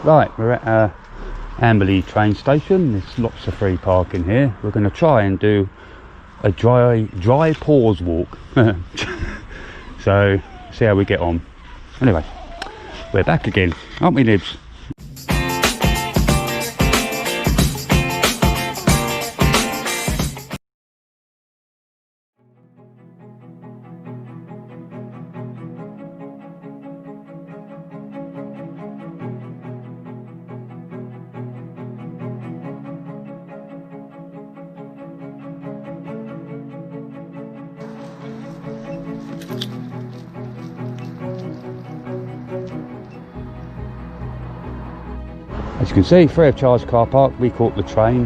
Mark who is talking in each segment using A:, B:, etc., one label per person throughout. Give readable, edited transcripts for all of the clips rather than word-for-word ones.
A: Right, we're at Amberley train station. There's lots of free parking here. We're going to try and do a dry pause walk. So see how we get on. Anyway, we're back again, aren't we, Nibs? As you can see, free of charge car park. We caught the train,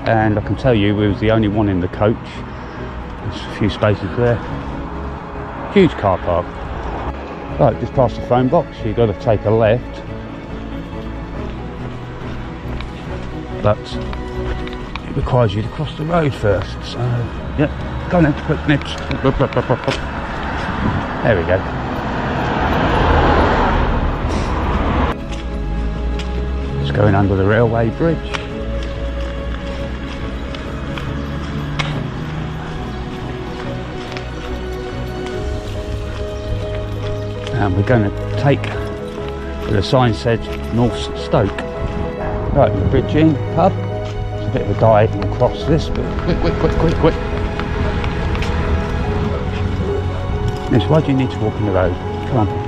A: and I can tell you we was the only one in the coach. There's a few spaces there. Huge car park. Right, just past the phone box, you've got to take a left, but it requires you to cross the road first. So, yeah, go on then, quick Nibs. There we go. Going under the railway bridge. And we're going to take where the sign said North Stoke. Right, the bridging pub. It's a bit of a diagonal across this, but quick. Miss, why do you need to walk in the road? Come on.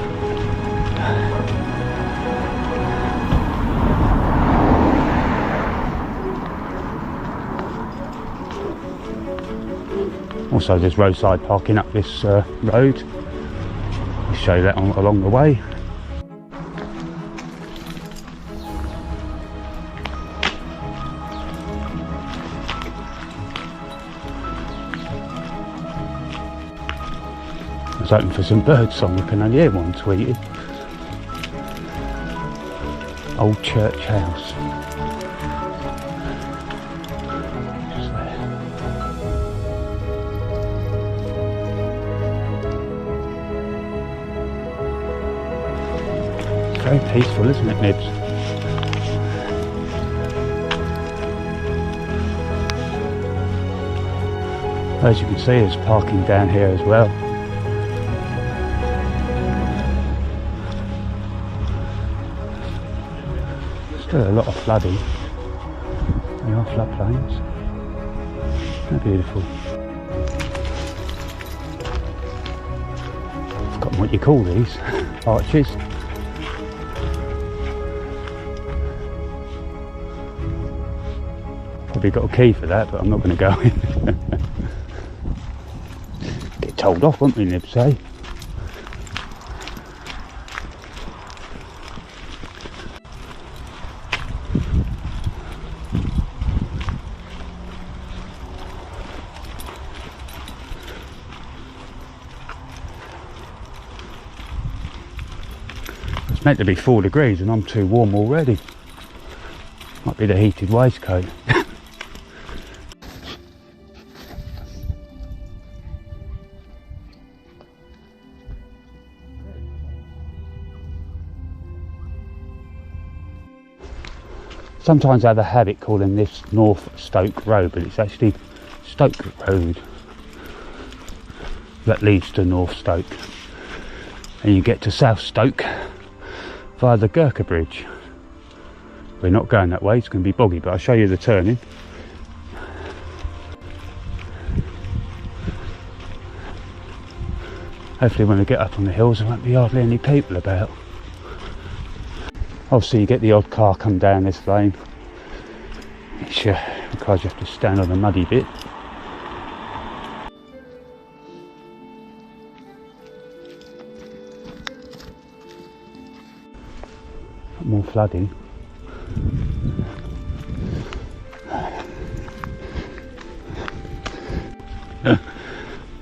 A: Also, there's roadside parking up this road. I'll show you that along the way. I was hoping for some bird song. We can only hear one tweeted. Old church house. Very peaceful, isn't it, Nibs? As you can see, there's parking down here as well. Still a lot of flooding. They are floodplains. They're beautiful. I've forgotten what you call these. Arches. Probably got a key for that, but I'm not going to go in. Get told off, won't we, Nibs, eh? It's meant to be 4 degrees and I'm too warm already. Might be the heated waistcoat. Sometimes I have a habit calling this North Stoke Road, but it's actually Stoke Road that leads to North Stoke. And you get to South Stoke via the Gurkha Bridge. We're not going that way, it's going to be boggy, but I'll show you the turning. Hopefully when we get up on the hills there won't be hardly any people about. Obviously you get the odd car come down this lane, which requires you have to stand on a muddy bit. More flooding.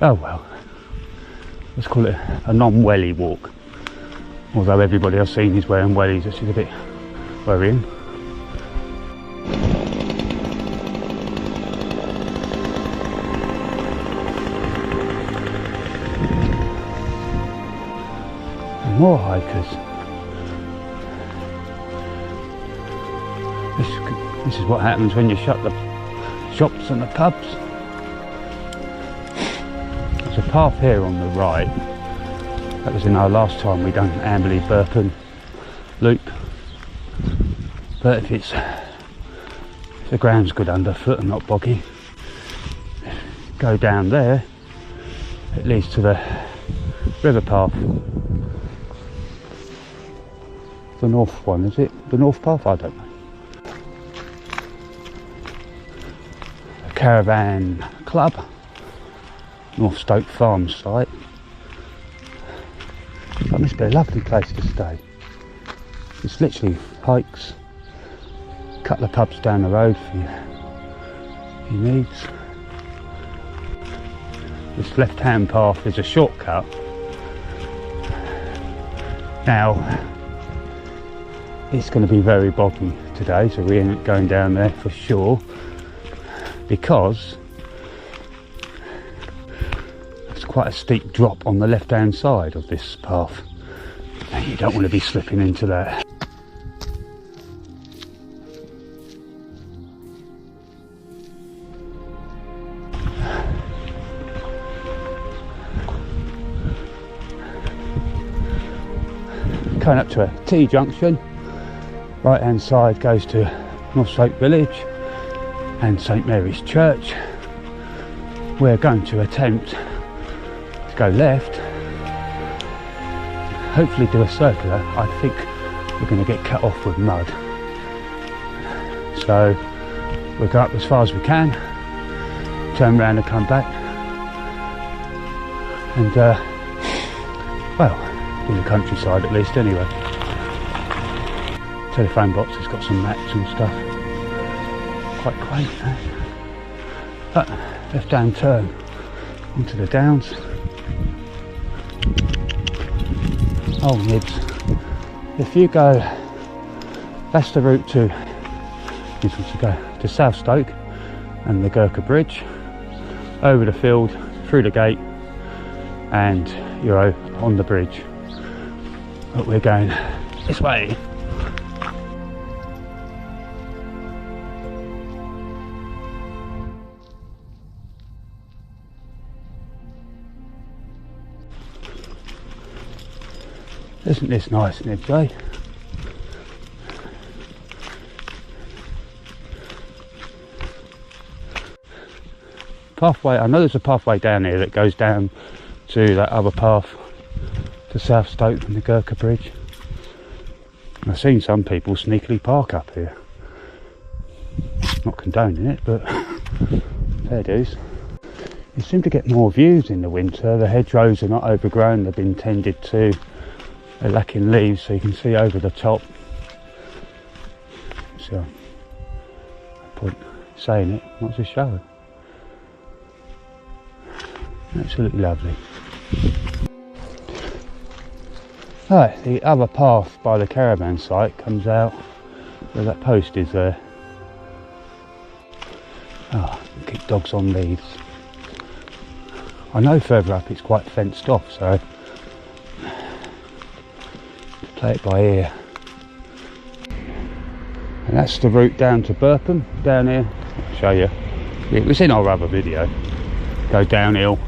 A: Oh well, let's call it a non-welly walk. Although everybody I've seen is wearing wellies, which is a bit worrying. And more hikers. This is what happens when you shut the shops and the pubs. There's a path here on the right. That was in our last time we done Amberley Burpen loop. But if the ground's good underfoot and not boggy, go down there, it leads to the river path. The north one, is it? The north path? I don't know. A caravan club, North Stoke Farm site. That must be a lovely place to stay. It's literally hikes, a couple of pubs down the road for your needs. This left hand path is a shortcut. Now, it's going to be very boggy today, so we ain't going down there for sure, because it's quite a steep drop on the left hand side of this path, and you don't want to be slipping into that. Coming up to a T-junction. Right hand side goes to North Stoke Village and St Mary's Church. We're going to attempt to go left, hopefully do a circular. I think we're going to get cut off with mud, so we'll go up as far as we can, turn around and come back, and well, in the countryside at least anyway. Telephone box has got some maps and stuff. Quite quaint, eh? But left hand turn onto the downs. Oh nibs. If you go, that's the route to, this one to go to South Stoke and the Gurkha Bridge, over the field, through the gate, and you're on the bridge. But we're going this way. Isn't this nice, Nibs, eh? Pathway, I know there's a pathway down here that goes down to that other path to South Stoke and the Gurkha Bridge. I've seen some people sneakily park up here. Not condoning it, but fair dues. You seem to get more views in the winter. The hedgerows are not overgrown, they've been tended to. They're lacking leaves, so you can see over the top. So, no point saying it, what's it showing? Absolutely lovely. Right, the other path by the caravan site comes out where that post is there. Oh, keep dogs on leads. I know further up it's quite fenced off, so play it by ear. And that's the route down to Burpen, down here. I'll show you. It was in our other video. Go downhill.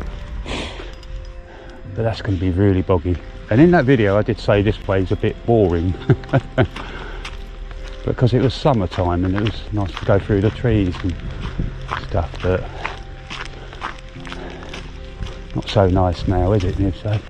A: But that's going to be really boggy. And in that video I did say this play's a bit boring. Because it was summertime and it was nice to go through the trees and stuff, but not so nice now, is it, Niv? So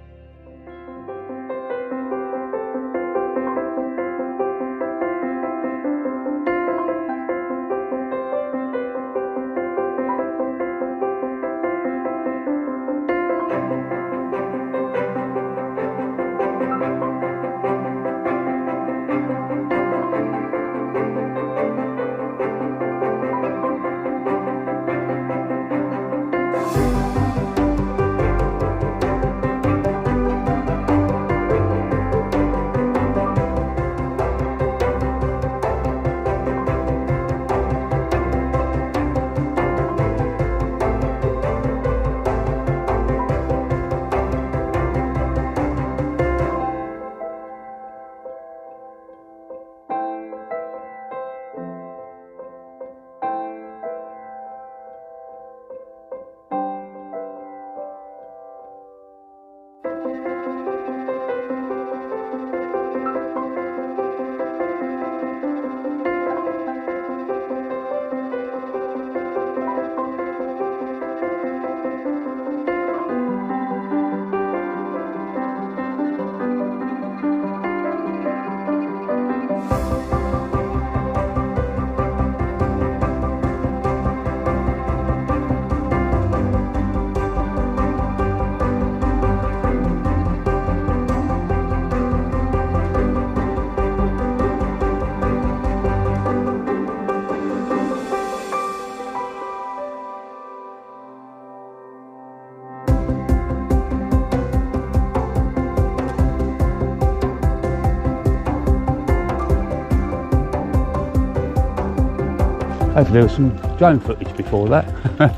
A: Hopefully there was some drone footage before that,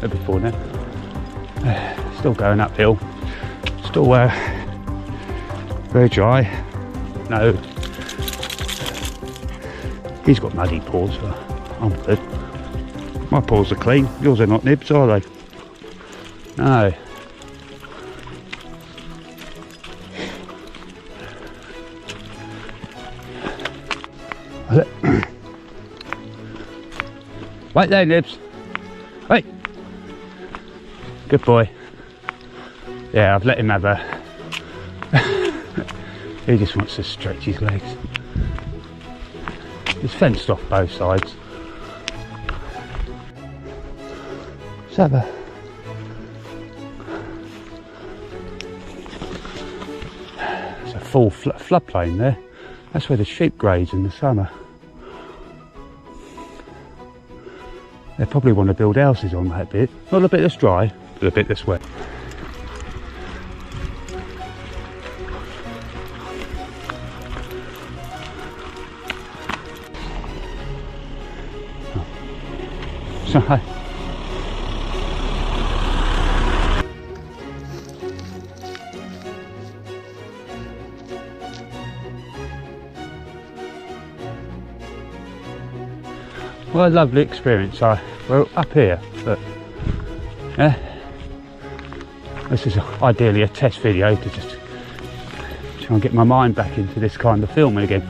A: before now. Still going uphill, still very dry. No, he's got muddy paws, so I'm good. My paws are clean, yours are not, Nibs, are they? No. Wait there, Nibs. Wait. Good boy. Yeah, I've let him have a... He just wants to stretch his legs. It's fenced off both sides. Let's have a... It's a full floodplain there. That's where the sheep graze in the summer. They probably want to build houses on that bit. Not the bit that's dry, but the bit that's wet. So, well, a lovely experience. We're up here, but yeah, this is ideally a test video to just try and get my mind back into this kind of filming again.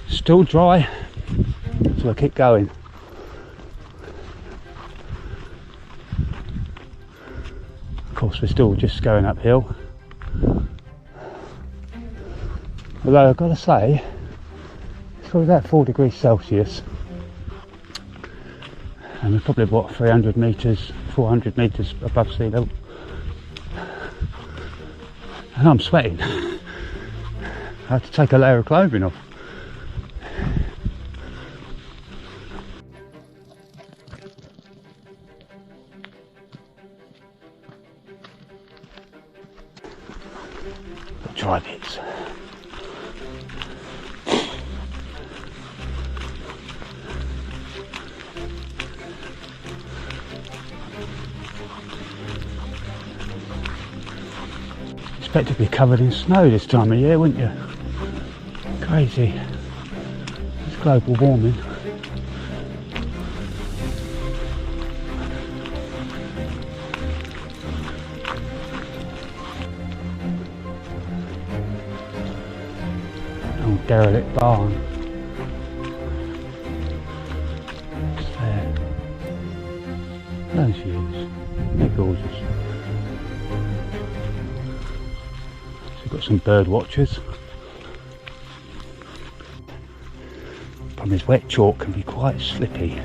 A: Still dry, so I keep going. Of course, we're still just going uphill. Although I've got to say, it's probably about 4 degrees Celsius, and we're probably what, 300 metres, 400 metres above sea level, and I'm sweating. I have to take a layer of clothing off. Dry bits. Expect to be covered in snow this time of year, wouldn't you? Crazy. It's global warming. Derelict barn. It's there. Those views. They're gorgeous. So we've got some bird watchers. Problem is, wet chalk can be quite slippy.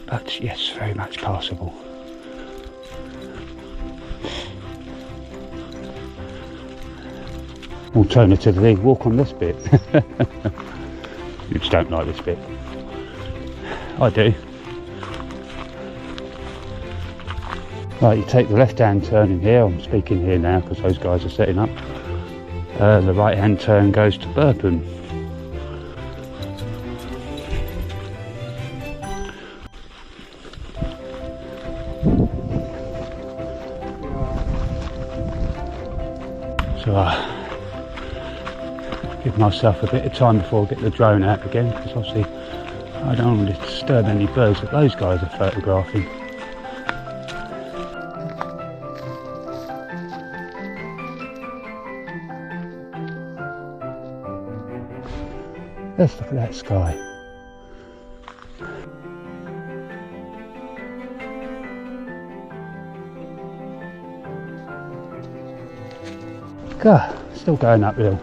A: But yes, very much passable. Alternatively, walk on this bit. You just don't like this bit. I do. Right, you take the left hand turn in here. I'm speaking here now because those guys are setting up. The right hand turn goes to Burton. So give myself a bit of time before I get the drone out again, because obviously I don't want to disturb any birds that those guys are photographing. Let's look at that sky. God, still going uphill.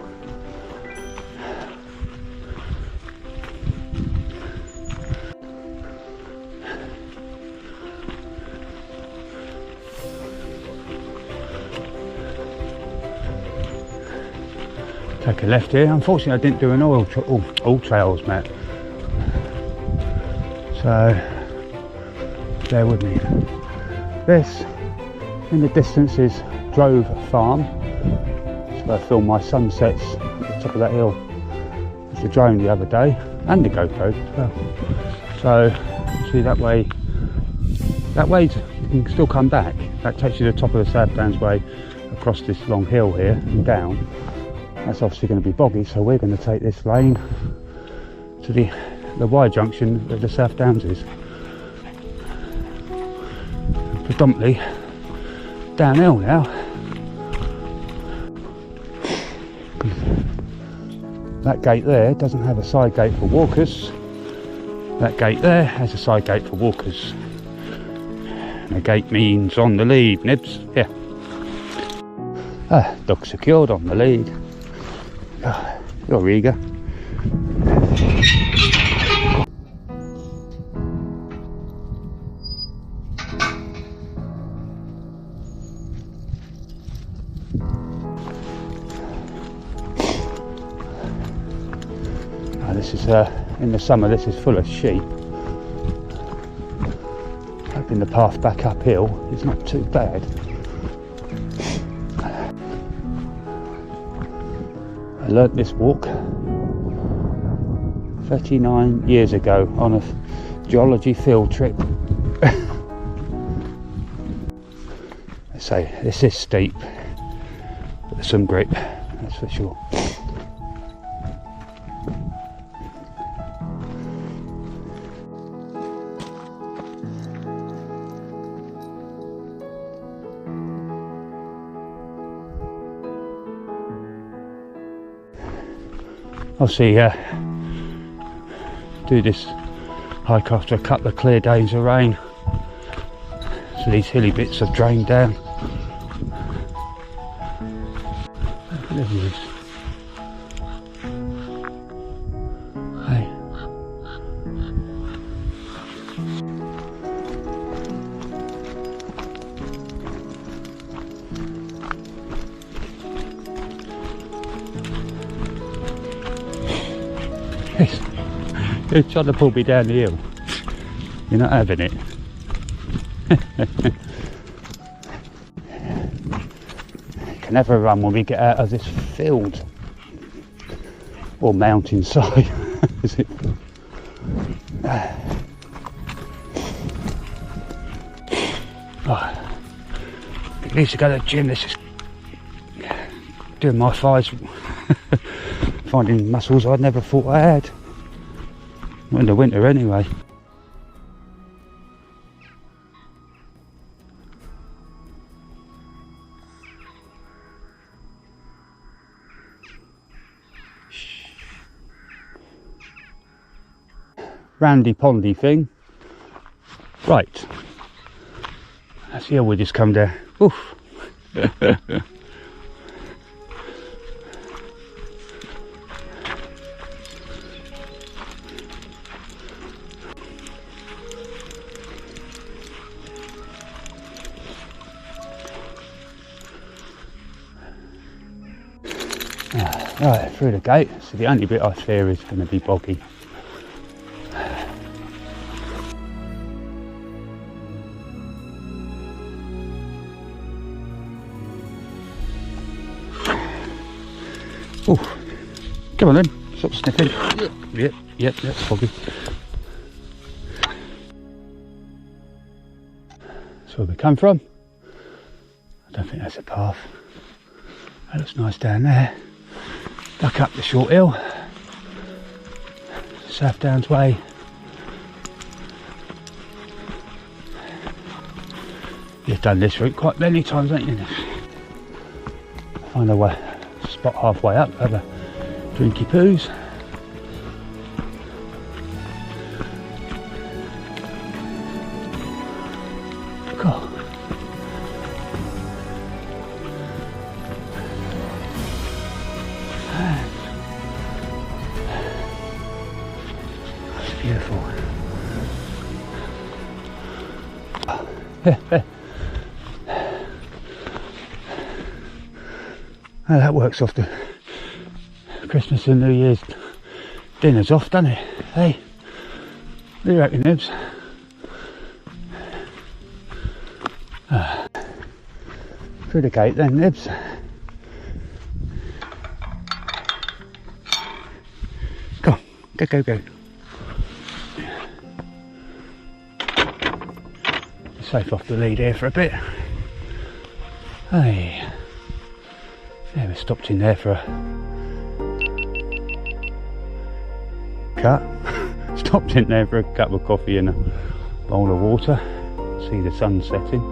A: take a left here. Unfortunately, I didn't do an Alltrails map, so bear with me. This in the distance is Drove Farm. That's where I filmed my sunsets at the top of that hill with the drone the other day, and the GoPro as well. So see, that way you can still come back. That takes you to the top of the Southdowns way, across this long hill here and down. That's obviously going to be boggy, so we're going to take this lane to the Y junction where the Southdowns is. Predominantly downhill now. That gate there doesn't have a side gate for walkers. That gate there has a side gate for walkers. And the gate means on the lead, Nibs. Yeah. Dog secured on the lead. You're eager. This is in the summer, this is full of sheep. Hoping the path back uphill is not too bad. I learnt this walk 39 years ago on a geology field trip. I say this is steep, but there's some grip, that's for sure. I'll see do this hike after a couple of clear days of rain, so these hilly bits have drained down. There he is. Hey. You're trying to pull me down the hill. You're not having it. Can never run when we get out of this field or mountainside. Is it? At least to go to the gym. This is doing my thighs, finding muscles I'd never thought I had. Not in the winter anyway. Randy Pondy thing. Right. That's the hill we just come down. Oof. Right, through the gate. So the only bit I fear is going to be boggy. Oh, come on then, stop sniffing. Yep, that's boggy. That's where we come from. I don't think that's a path. That looks nice down there. Back up the short hill, Southdowns way. You've done this route quite many times, haven't you? Find a way, spot halfway up, have a drinky poos. God. Beautiful. Now that works off the Christmas and New Year's dinner's off, doesn't it? Hey, what do you reckon, Nibs? Through the gate then, Nibs. Go on, go. Safe off the lead here for a bit. Hey, yeah, we stopped in there for a cut. Stopped in there for a cup of coffee and a bowl of water. See the sun setting.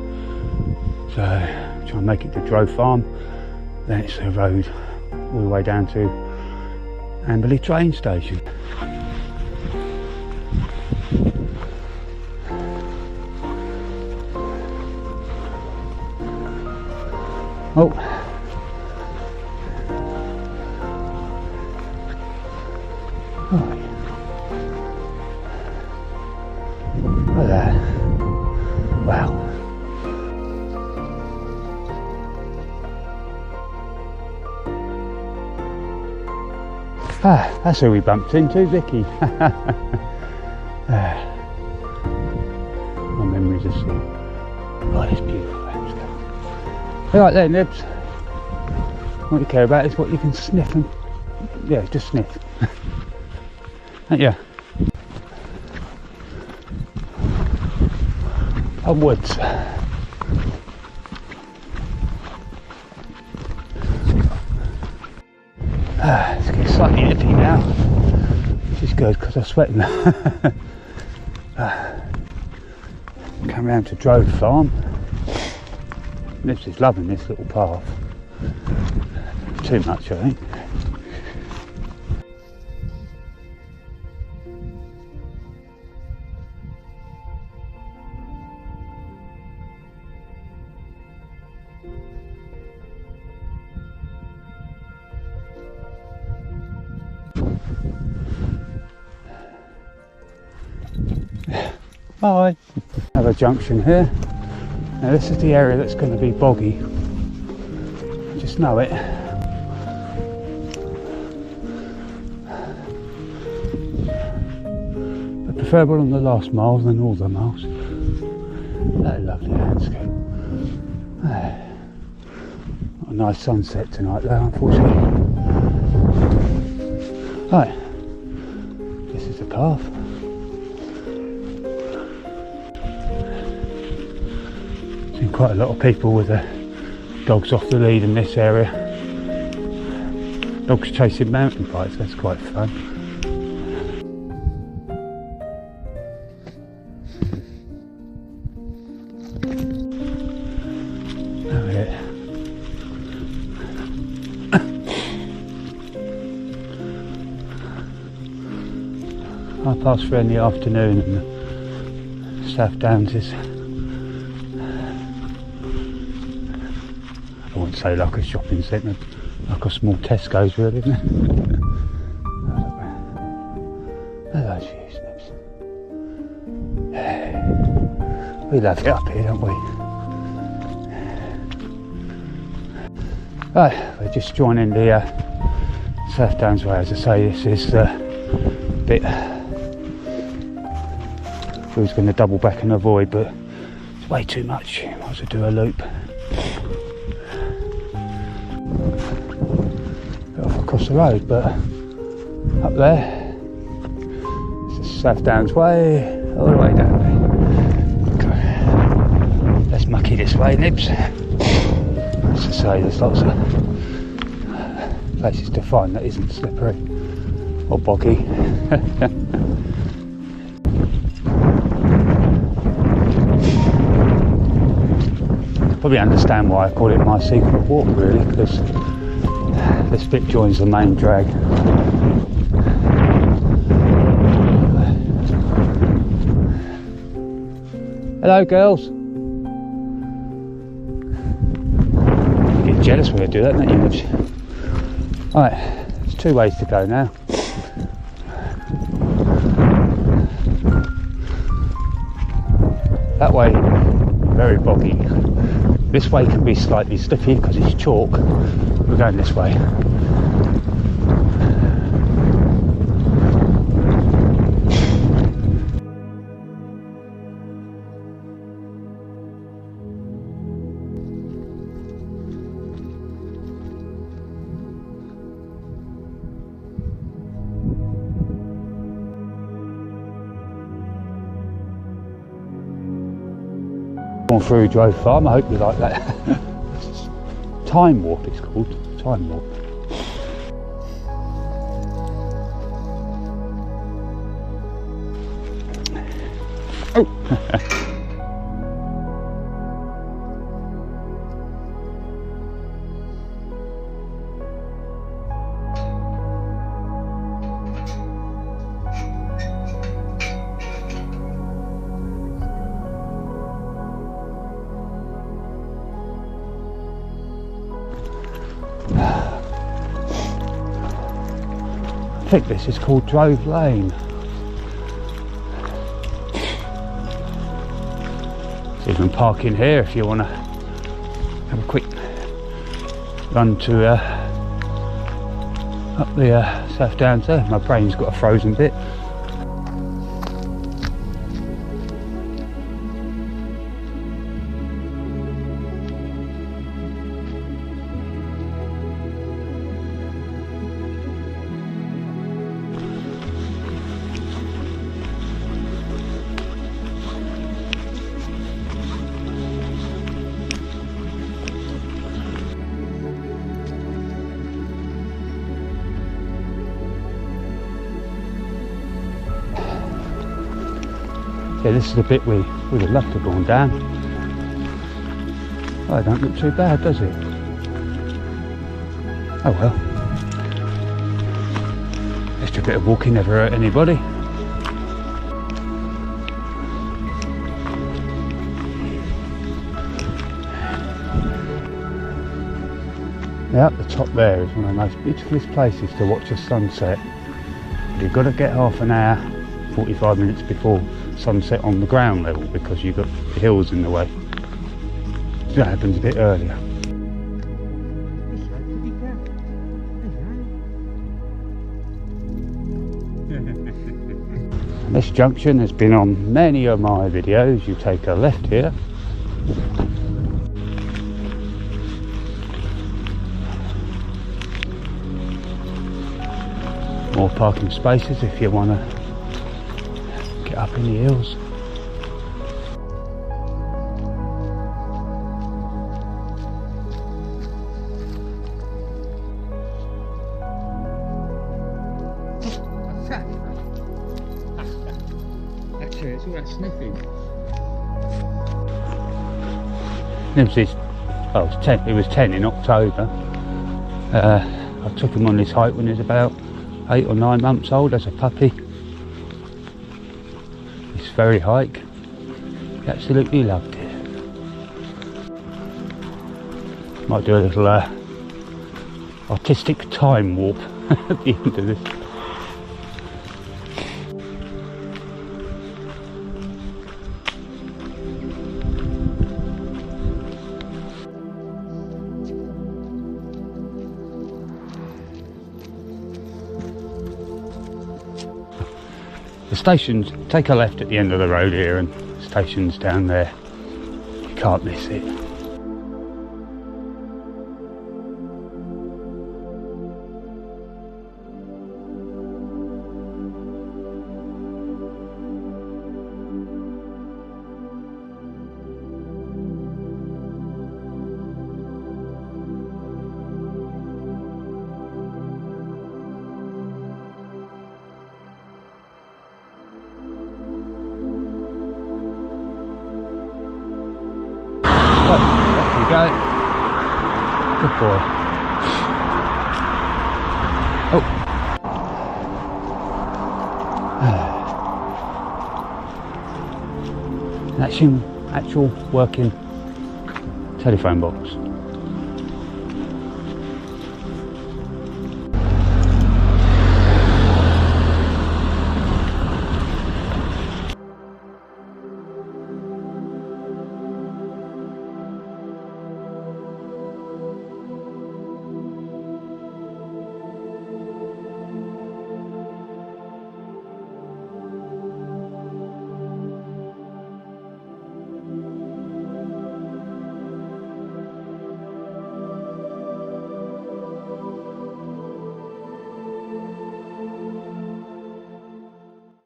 A: So try and make it to Drove Farm. Then it's the road all the way down to Amberley train station. Oh, look at that. Wow. Ah, that's who we bumped into, Vicky. My memories are still. Oh, it's beautiful landscape. Right there, Nibs. What you care about is what you can sniff and yeah, just sniff. Ain't ya? Upwards. It's getting slightly nippy now, which is good because I'm sweating. Come round to Drove Farm. Nibs is loving this little path. Too much, I think. Bye. Another junction here. Now this is the area that's going to be boggy. I just know it. But preferable on the last miles than all the miles. That lovely landscape. Not a nice sunset tonight though, unfortunately. Right. This is the path. Seen quite a lot of people with their dogs off the lead in this area. Dogs chasing mountain bikes, that's quite fun. Oh yeah. I pass through in the afternoon and the Southdowns is, I wouldn't say like a shopping centre, like a small Tesco's really, isn't it? Hello, cheese Nibs. We love it up here, don't we? Right, we're just joining the Southdowns way. As I say, this is the bit we was going to double back and avoid, but it's way too much. Might as well do a loop. Off across the road, but up there, it's the Southdowns way, all the way down there. Let's mucky this way, Nibs. As I say, there's lots of places to find that isn't slippery or boggy. Probably understand why I call it my secret walk, really, because this bit joins the main drag. Hello, girls. You get jealous when I do that, don't you, Nibs? Right, there's two ways to go now. That way, very boggy. This way can be slightly slippy because it's chalk. We're going this way. gone through Drove Farm. I hope you like that. Time Warp it's called. Time Warp. Oh! I think this is called Drove Lane. So you can park in here if you want to have a quick run to up the Southdowns there. My brain's got a frozen bit. Yeah, this is the bit we would have loved to have gone down. Oh, it don't look too bad, does it? Oh well. Extra bit of walking never hurt anybody. Now up the top there is one of the most beautifulest places to watch a sunset. But you've got to get half an hour, 45 minutes before sunset on the ground level because you've got the hills in the way. So that happens a bit earlier. This junction has been on many of my videos. You take a left here. More parking spaces if you want to get up in the hills. Actually, it's all that sniffing. It was 10 in October. I took him on this hike when he was about 8 or 9 months old as a puppy. This very hike, he absolutely loved it. Might do a little artistic time warp at the end of this. The station's, take a left at the end of the road here and the station's down there. You can't miss it. There you go. Good boy. Oh. That's an actual working telephone box.